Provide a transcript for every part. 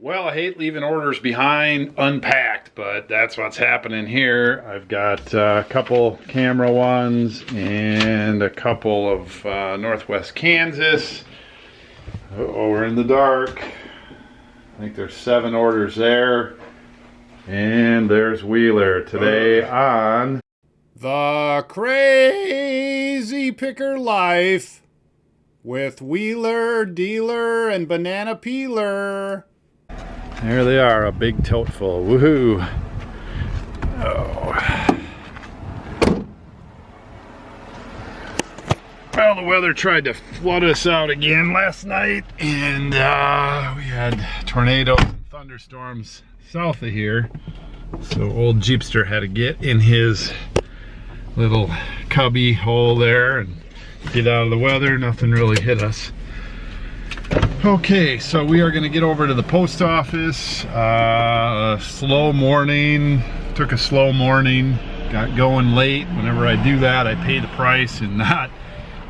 Well, I hate leaving orders behind unpacked, but that's what's happening here. I've got a couple camera ones and a couple of Northwest Kansas. Uh-oh, we're in the dark. I think there's 7 orders there. And there's Wheeler today on The Crazy Picker Life with Wheeler, Dealer, and Banana Peeler. There they are, a big tote full. Woohoo! Oh. Well, the weather tried to flood us out again last night, and we had tornadoes and thunderstorms south of here. So old Jeepster had to get in his little cubby hole there and get out of the weather. Nothing really hit us. Okay, so we are going to get over to the post office. Slow morning, took a slow morning, got going late. Whenever I do that, I pay the price and not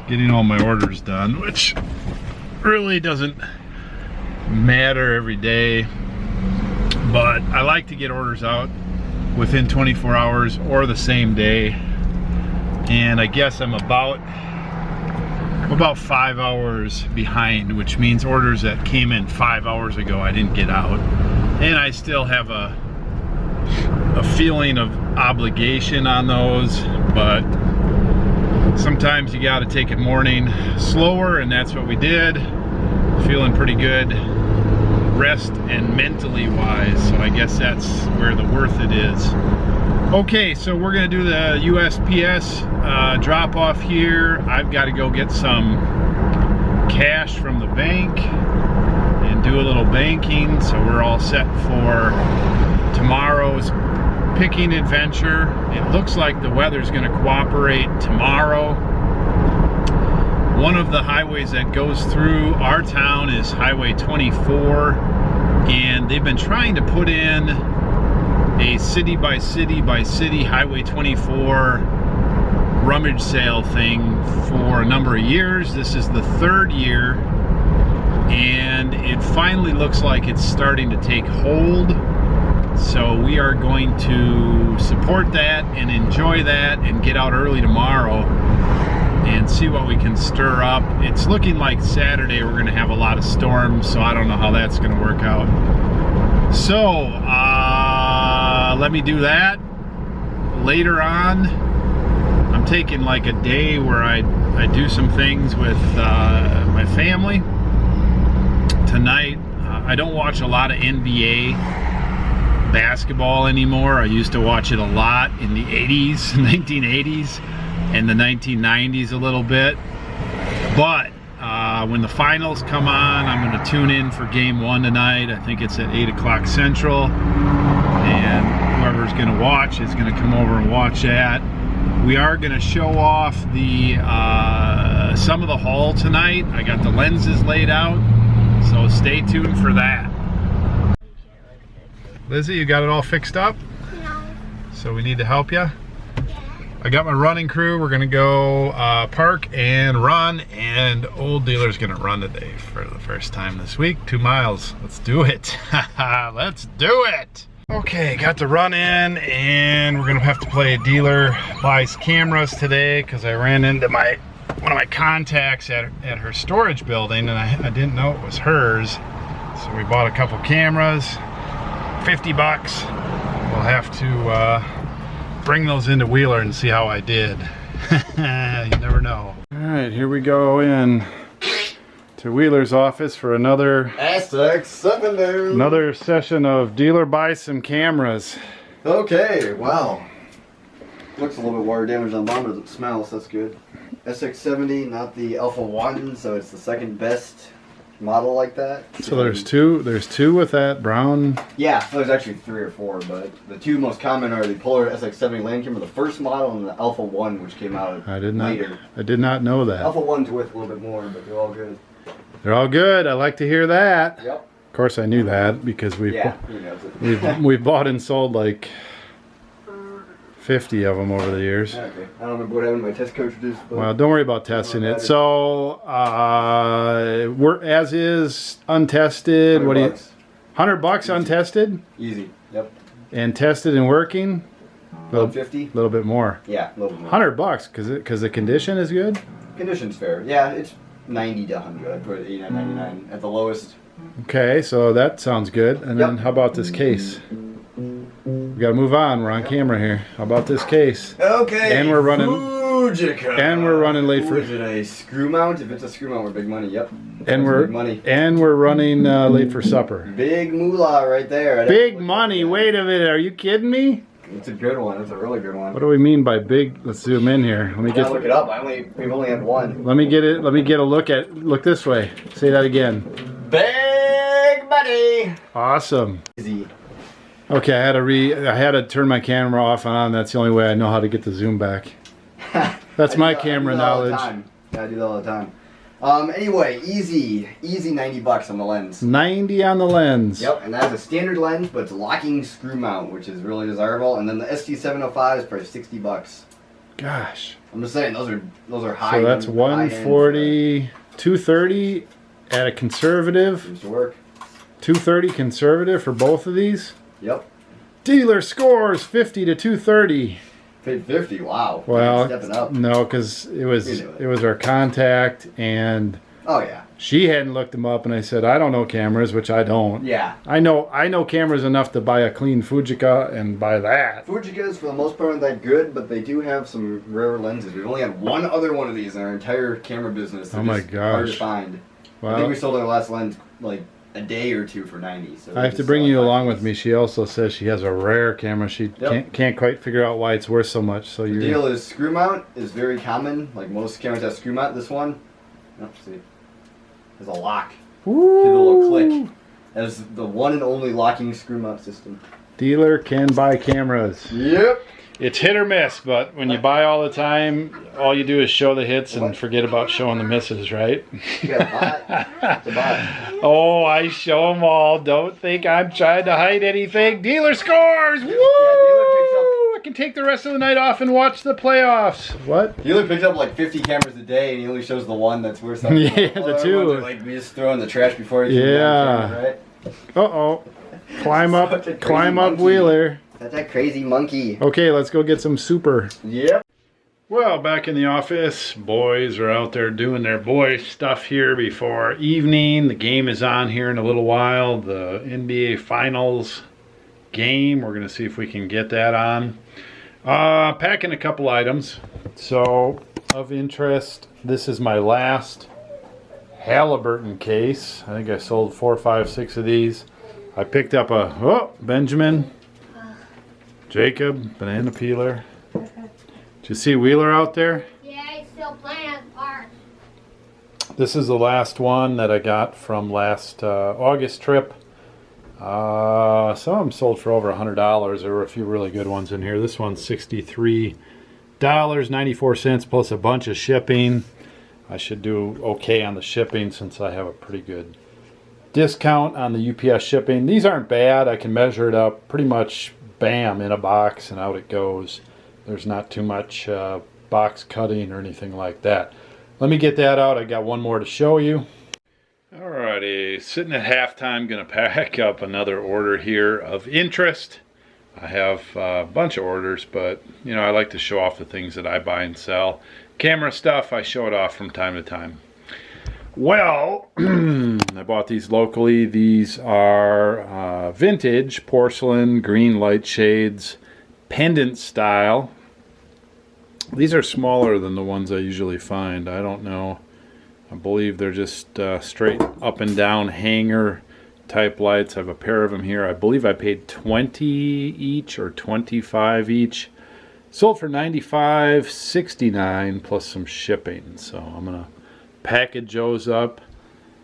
getting all my orders done, which really doesn't matter every day. But I like to get orders out within 24 hours or the same day. And I guess I'm about 5 hours behind, which means orders that came in 5 hours ago I didn't get out. And I still have a feeling of obligation on those, but sometimes you got to take it morning slower, and that's what we did. Feeling pretty good rest and mentally wise, so I guess that's where the worth it is. Okay, so we're gonna do the USPS drop off here. I've got to go get some cash from the bank and do a little banking, so we're all set for tomorrow's picking adventure. It looks like the weather's gonna cooperate tomorrow. One of the highways that goes through our town is Highway 24, and they've been trying to put in a city by city by city Highway 24 rummage sale thing for a number of years. This is the 3rd year, and it finally looks like it's starting to take hold. So we are going to support that and enjoy that and get out early tomorrow and see what we can stir up. It's looking like Saturday we're gonna have a lot of storms, so I don't know how that's gonna work out. So let me do that. Later on, I'm taking like a day where I do some things with my family. Tonight, I don't watch a lot of NBA basketball anymore. I used to watch it a lot in the 80s, 1980s, and the 1990s a little bit. But when the finals come on, I'm going to tune in for game 1 tonight. I think it's at 8 o'clock Central. And whoever's going to watch is going to come over and watch that. We are going to show off the some of the haul tonight. I got the lenses laid out, so stay tuned for that. Lizzie, you got it all fixed up? No. So we need to help you? I got my running crew. We're gonna go park and run, and old Dealer's gonna run today for the first time this week. 2 miles. Let's do it. Let's do it. Okay, got the run in, and we're gonna have to play Dealer buys cameras today because I ran into one of my contacts at her storage building, and I didn't know it was hers. So we bought a couple cameras, 50 bucks. We'll have to bring those into Wheeler and see how I did. You never know. All right, here we go in to Wheeler's office for another session of Dealer buy some cameras. Okay, wow. Looks a little bit water damage on the bottom, but it smells, that's good. SX70, not the Alpha 1, so it's the second best model like that. So there's two with that brown. Yeah, there's actually 3 or 4, but the 2 most common are the Polar SX70 land camera, the first model, and the Alpha 1, which came out later. I did not know that. Alpha 1's worth a little bit more, but they're all good. They're all good. I like to hear that. Yep. Of course, I knew that because we've bought and sold like 50 of them over the years. Okay. I don't remember what happened to my test cartridges. Well, don't worry about testing it. So, we're as is untested. What do you? $100 untested? Easy. Yep. And tested and working? 150. A little bit more. Yeah, a little bit more. $100 because the condition is good? Condition's fair. Yeah, it's 90 to 100. I'd put it 89.99 at the lowest. Okay, so that sounds good. And then how about this case? We gotta move on. We're on camera here. How about this case? Okay. And we're running. Fujica. And we're running late for. Is it a screw mount? If it's a screw mount, we're big money. Yep. And we're big money. And we're running late for supper. Big moolah right there. Big money. Wait a minute. Are you kidding me? It's a good one. It's a really good one. What do we mean by big? Let's zoom in here. Let me get. Look it up. We've only had one. Let me get it. Let me get a look at. Look this way. Say that again. Big money. Awesome. Easy. Okay, I had to turn my camera off and on. That's the only way I know how to get the zoom back. That's my camera knowledge. I do that all the time. Anyway, easy $90 on the lens. 90 on the lens. Yep, and that's a standard lens, but it's locking screw mount, which is really desirable. And then the ST705 is probably $60. Gosh. I'm just saying those are high. So that's 140, 230 at a conservative. Seems to work. 230 conservative for both of these. Yep. Dealer scores 50 to 230. Paid 50. Wow. Well, stepping up. No, because it was our contact, and oh yeah, she hadn't looked them up, and I said I don't know cameras, which I don't. Yeah. I know cameras enough to buy a clean Fujica and buy that. Fujicas for the most part aren't that good, but they do have some rare lenses. We've only had one other one of these in our entire camera business. Oh my gosh. Hard to find. Well, I think we sold our last lens like a day or two for 90. So I have to bring you along with me. She also says she has a rare camera. She can't quite figure out why it's worth so much. So the deal is screw mount is very common. Like most cameras have screw mount. This one, see, has a lock. Ooh. Hit a little click. As the one and only locking screw mount system. Dealer can buy cameras. Yep. It's hit or miss, but when you buy all the time, all you do is show the hits and forget about showing the misses, right? You gotta buy it. Oh, I show them all. Don't think I'm trying to hide anything. Dealer scores! Woo! Yeah, dealer picks up. I can take the rest of the night off and watch the playoffs. What? Dealer picks up like 50 cameras a day, and he only shows the one that's worth something. Yeah, the two. Like we just throw in the trash before it's yeah. Right? Uh-oh. Climb up, Wheeler. That's that crazy monkey. Okay, let's go get some super. Yep. Well, back in the office, boys are out there doing their boy stuff here before evening. The game is on here in a little while. The NBA Finals game. We're going to see if we can get that on. Packing a couple items. So, of interest, this is my last Halliburton case. I think I sold 4, 5, 6 of these. I picked up a Benjamin, Jacob, banana peeler. Did you see Wheeler out there? Yeah, he's still playing at the park. This is the last one that I got from last August trip. Some of them sold for over $100. There were a few really good ones in here. This one's $63.94 plus a bunch of shipping. I should do okay on the shipping since I have a pretty good discount on the UPS shipping. These aren't bad. I can measure it up pretty much, bam, in a box and out it goes. There's not too much box cutting or anything like that. Let me get that out. I got one more to show you. Alrighty, sitting at halftime, gonna pack up another order here of interest. I have a bunch of orders, but you know, I like to show off the things that I buy and sell. Camera stuff, I show it off from time to time. Well, I bought these locally. These are vintage porcelain green light shades, pendant style. These are smaller than the ones I usually find. I don't know. I believe they're just straight up and down hanger type lights. I have a pair of them here. I believe I paid 20 each or 25 each. Sold for $95.69 plus some shipping. So I'm gonna package those up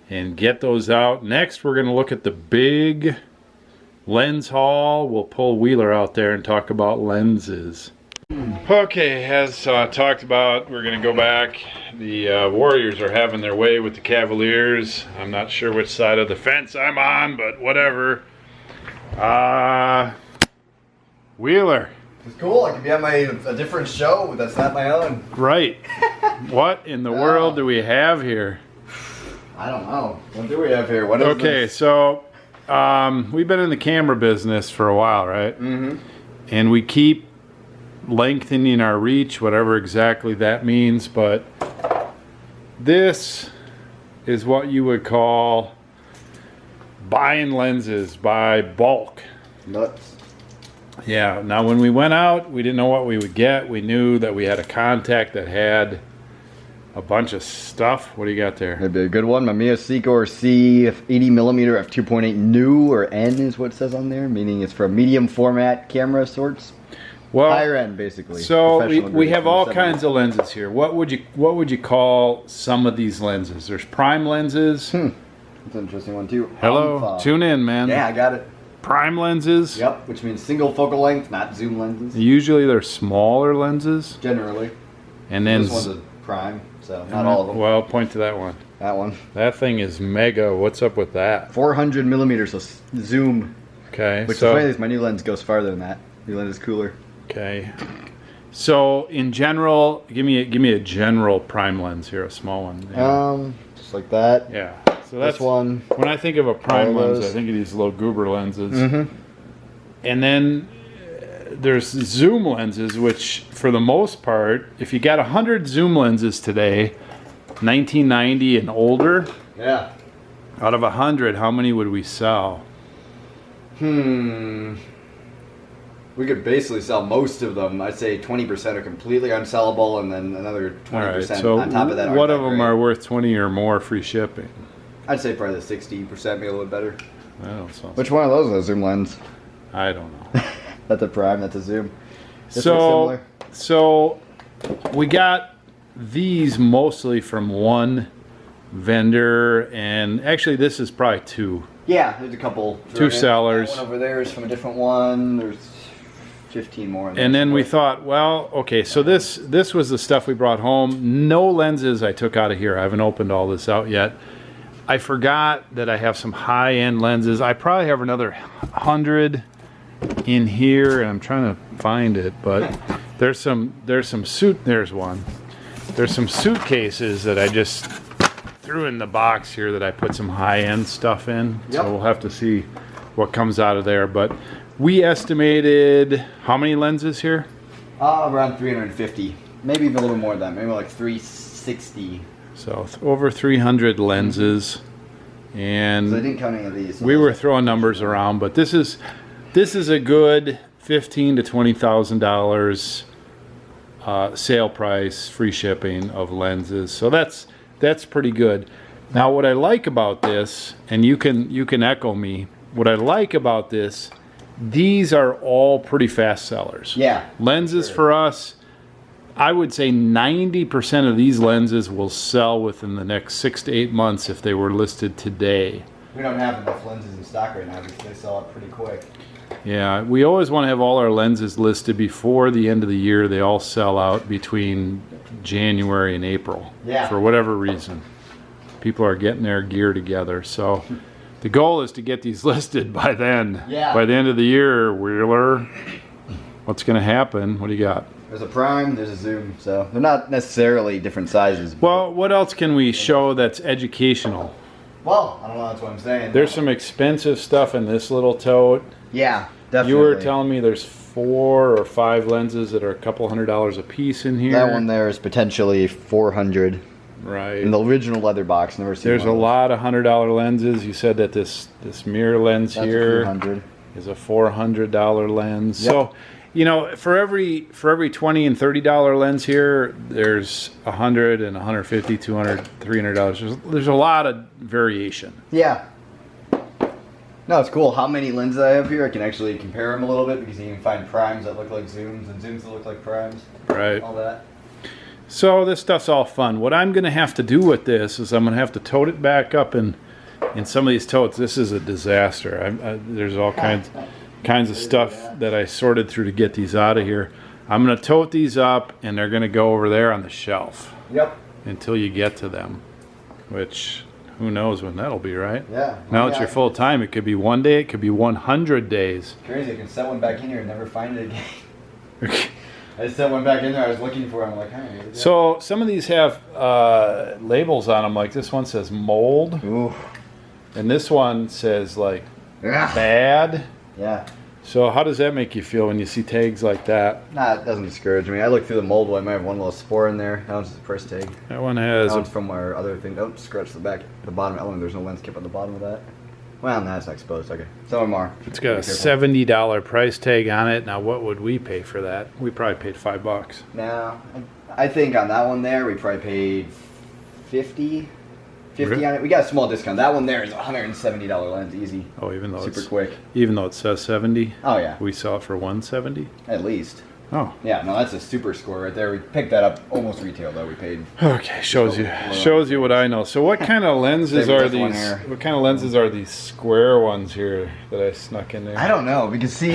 and get those out. Next we're going to look at the big lens haul. We'll pull Wheeler out there and talk about lenses. Okay, as talked about, we're going to go back. The Warriors are having their way with the Cavaliers. I'm not sure which side of the fence I'm on, but whatever. Wheeler. It's cool. I can be on a different show that's not my own. Right. What in the world do we have here? I don't know. What do we have here? What is okay, this? So we've been in the camera business for a while, right? Mm-hmm. And we keep lengthening our reach, whatever exactly that means, but this is what you would call buying lenses by bulk. Nuts. Yeah, now when we went out, we didn't know what we would get. We knew that we had a contact that had a bunch of stuff. What do you got there? That'd be a good one. My Mia Secor C 80mm f2.8 new, or N is what it says on there, meaning it's for medium format camera of sorts. Well, higher end, basically. So we have all kinds of lenses here. What would you call some of these lenses? There's prime lenses. That's an interesting one too. Hello, tune in, man. Yeah, I got it. Prime lenses. Yep, which means single focal length, not zoom lenses. Usually they're smaller lenses. Generally. And then this one's a prime, so not all of them. Well, point to that one. That one. That thing is mega. What's up with that? 400mm, so zoom. Okay. Which so, is funny, my new lens goes farther than that. New lens is cooler. Okay. So in general, give me a general prime lens here, a small one. Yeah. Just like that. Yeah. So that's this one. When I think of a prime all lens, those. I think of these little goober lenses. Mm-hmm. And then there's zoom lenses, which for the most part, if you got 100 zoom lenses today, 1990 and older, Yeah. out of 100, how many would we sell? We could basically sell most of them. I'd say 20% are completely unsellable, and then another 20% All right, so on top of that. what of them are worth 20 or more free shipping? I'd say probably the 60%, maybe a little better. I don't know. Which one of those is a zoom lens? I don't know. That's a prime, that's a zoom. This looks So we got these mostly from one vendor, and actually this is probably two. Yeah, there's a couple. Two sellers. That one over there is from a different one. There's 15 more. And then we thought, well, okay, so this was the stuff we brought home. No lenses I took out of here. I haven't opened all this out yet. I forgot that I have some high-end lenses. I probably have another 100 in here, and I'm trying to find it, but there's some there's one. There's some suitcases that I just threw in the box here that I put some high-end stuff in. Yep. So we'll have to see what comes out of there. But we estimated how many lenses here? Around 350. Maybe even a little more than that. Maybe like 360. So over 300 lenses. And So I didn't count any of these. So we were throwing numbers around, but this is a good $15,000 to $20,000 sale price, free shipping of lenses. So that's pretty good. Now, what I like about this, and you can echo me, what I like about this, these are all pretty fast sellers. Yeah. Lenses for us, I would say 90% of these lenses will sell within the next 6 to 8 months if they were listed today. We don't have enough lenses in stock right now because they sell out pretty quick. Yeah, we always want to have all our lenses listed before the end of the year. They all sell out between January and April. Yeah. For whatever reason. People are getting their gear together. So the goal is to get these listed by then. Yeah. By the end of the year, Wheeler, what's going to happen? What do you got? There's a prime, there's a zoom, so they're not necessarily different sizes. Well, what else can we show that's educational? Well, I don't know, that's what I'm saying. There's some expensive stuff in this little tote. Yeah, definitely. You were telling me there's 4 or 5 lenses that are a couple $100s a piece in here. That one there is potentially 400. Right. In the original leather box, never seen There's a one of those. lot of $100 lenses. You said that this mirror lens That's here a 300. is a $400 lens. Yep. So, you know, for every $20 and $30 lens here, there's $100 and $150, $200, $300. There's a lot of variation. Yeah. No, it's cool how many lenses I have here. I can actually compare them a little bit because you can find primes that look like zooms and zooms that look like primes. Right. All that. So this stuff's all fun. What I'm going to have to do with this is I'm going to have to tote it back up in some of these totes. This is a disaster. There's all kinds of stuff that I sorted through to get these out of here. I'm going to tote these up, and they're going to go over there on the shelf. Yep. Until you get to them, which who knows when that'll be, right? Yeah. Now it's your full time. It could be 1 day. It could be 100 days. Crazy. I can set one back in here and never find it again. I set one back in there. I was looking for it. I'm like, hey. So some of these have labels on them. Like this one says mold. Ooh. And this one says like bad. Yeah. So how does that make you feel when you see tags like that? Nah, it doesn't discourage me. I looked through the mold one. I might have one little spore in there. That one's the price tag. That one has That one's from our other thing. Don't scratch the back, the bottom element. There's no lens cap on the bottom of that. Well, no, that's not exposed. Okay. Some of them are. It's got a $70 price tag on it. Now, what would we pay for that? We probably paid $5. No, I think on that one there, we probably paid 50 Really? on it. We got a small discount. That one there is a $170 lens, easy. Oh, even though Super it's quick. even though it says 70, Oh yeah, we saw it for 170. at least. Oh, Yeah, no, that's a super score right there. We picked that up almost retail though. We paid. okay. Shows you what I know. So, what kind of lenses Save are this one these? here. What kind of lenses are these square ones here that I snuck in there? I don't know because see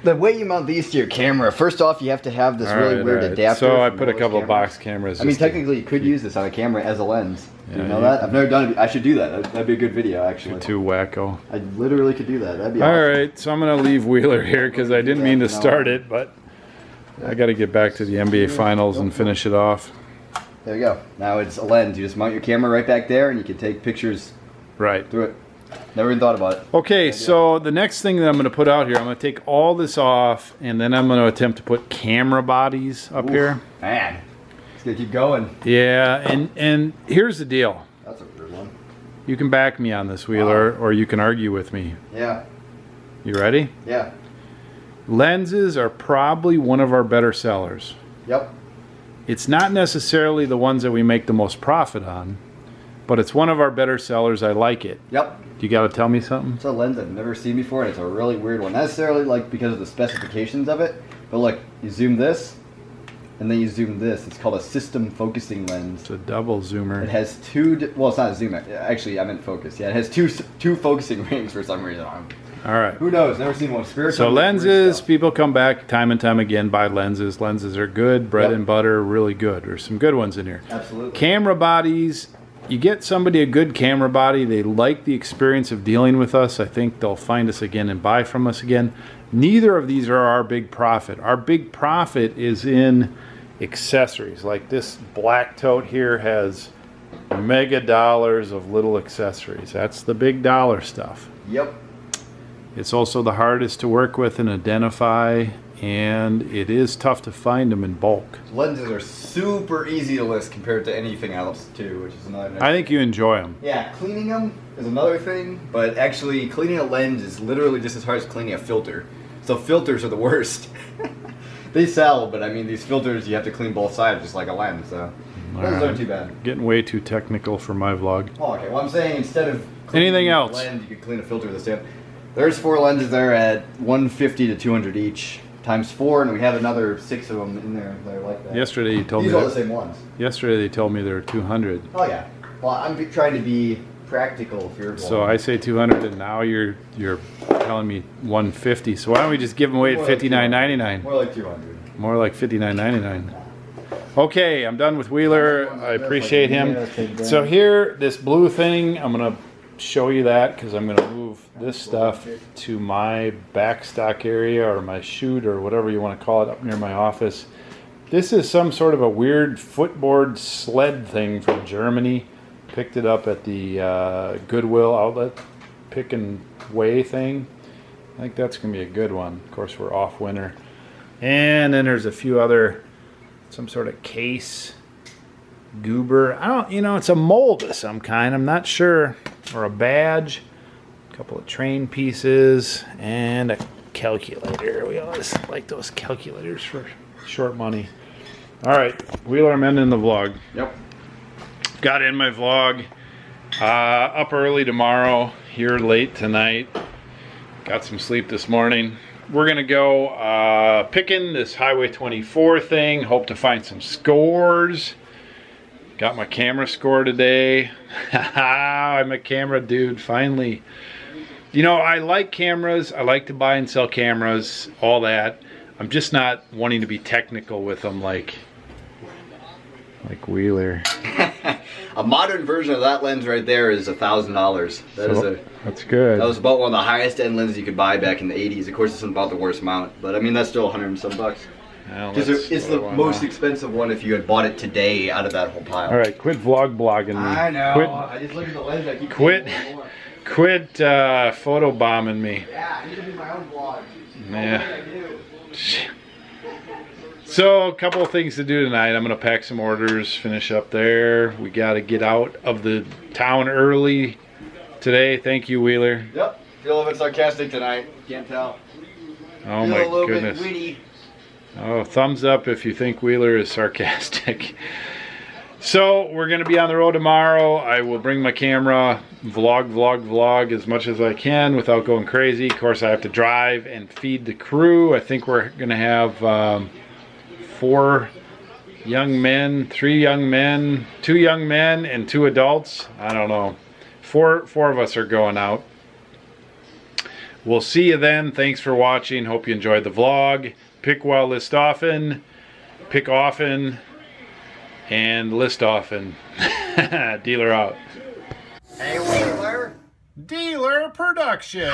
the way you mount these to your camera. First off, you have to have this really weird adapter. So I for put a those couple of cameras. box cameras. I mean, just to- technically, you could use this on a camera as a lens. Do Yeah, you know you- that? I've never done it. I should do that. That'd be a good video, actually. You're too wacko. I literally could do that. That'd be All awesome. right, so I'm gonna leave Wheeler here because I didn't mean to start it, but I got to get back to the NBA Finals and finish it off. There you go. Now it's a lens. You just mount your camera right back there, and you can take pictures Right. through it. Never even thought about it. Okay, so the next thing that I'm going to put out here, I'm going to take all this off, and then I'm going to attempt to put camera bodies up here. Man, it's gonna keep going. Yeah, and here's the deal. That's a weird one. You can back me on this, Wheeler, or you can argue with me. Yeah. You ready? Yeah. Lenses are probably one of our better sellers. Yep. It's not necessarily the ones that we make the most profit on, but it's one of our better sellers. I like it. Yep. You got to tell me something? It's a lens I've never seen before, and it's a really weird one. Not necessarily like because of the specifications of it, but like you zoom this, and then you zoom this. It's called a system focusing lens. It's a double zoomer. It has well, it's not a zoom. Actually, I meant focus. Yeah, it has two focusing rings for some reason. All right. Who knows? Never seen one. Spirit. So lenses, people come back time and time again, buy lenses. Lenses are good, bread and butter, really good. There's some good ones in here. Absolutely. Camera bodies, you get somebody a good camera body, they like the experience of dealing with us, I think they'll find us again and buy from us again. Neither of these are our big profit. Our big profit is in accessories. Like this black tote here has mega dollars of little accessories. That's the big dollar stuff. Yep. It's also the hardest to work with and identify, and it is tough to find them in bulk. Lenses are super easy to list compared to anything else too, which is another. I think you enjoy them. Yeah, cleaning them is another thing, but actually cleaning a lens is literally just as hard as cleaning a filter. So filters are the worst. They sell, but I mean these filters you have to clean both sides just like a lens. So lenses aren't too bad. Getting way too technical for my vlog. Oh, okay. Well, I'm saying instead of cleaning Anything else? a lens, you could clean a filter with the same. There's 4 lenses there at 150 to 200 each times 4, and we have another 6 of them in there that are like that. Yesterday you told These me are all that, the same ones. yesterday they told me there were 200. Oh yeah. Well, I'm trying to be practical here. So I say 200, and now you're telling me 150. So why don't we just give them away at $59.99? More like 200. More like $59.99. Okay, I'm done with Wheeler. I appreciate him. So here, this blue thing, I'm gonna show you that because I'm gonna move this stuff to my backstock area or my chute or whatever you want to call it up near my office. This is some sort of a weird footboard sled thing from Germany. Picked it up at the Goodwill outlet pick and weigh thing. I think that's gonna be a good one. Of course, we're off winter. And then there's a few other, some sort of case goober. I don't, it's a mold of some kind. I'm not sure. Or a badge. A couple of train pieces and a calculator. We always like those calculators for short money. All right, Wheeler, I'm ending the vlog. Yep. Got in my vlog. Up early tomorrow, here late tonight. Got some sleep this morning. We're gonna go picking this Highway 24 thing. Hope to find some scores. Got my camera score today. I'm a camera dude, finally. I like cameras. I like to buy and sell cameras, all that. I'm just not wanting to be technical with them like Wheeler. A modern version of that lens right there is $1,000. That's good. That was about one of the highest end lenses you could buy back in the 80s. Of course, it's about the worst mount, but I mean that's still 100 and some bucks. Well, It's the most expensive one if you had bought it today out of that whole pile. All right, quit blogging me. I know. Quit, I just look at the lens. I keep Quit. Quit photo bombing me. Yeah, I need to do my own vlog. Yeah. So, a couple of things to do tonight. I'm going to pack some orders, finish up there. We got to get out of the town early today. Thank you, Wheeler. Yep. Feel a little bit sarcastic tonight. Can't tell. Oh Feel my a little goodness. bit witty. Oh, thumbs up if you think Wheeler is sarcastic. So, we're going to be on the road tomorrow. I will bring my camera, vlog as much as I can without going crazy. Of course, I have to drive and feed the crew. I think we're going to have 4 young men, 3 young men, 2 young men, and 2 adults. I don't know. 4 of us are going out. We'll see you then. Thanks for watching. Hope you enjoyed the vlog. Pick well, list often. Pick often. And list often. Dealer out. Hey, Wheeler. Dealer Production.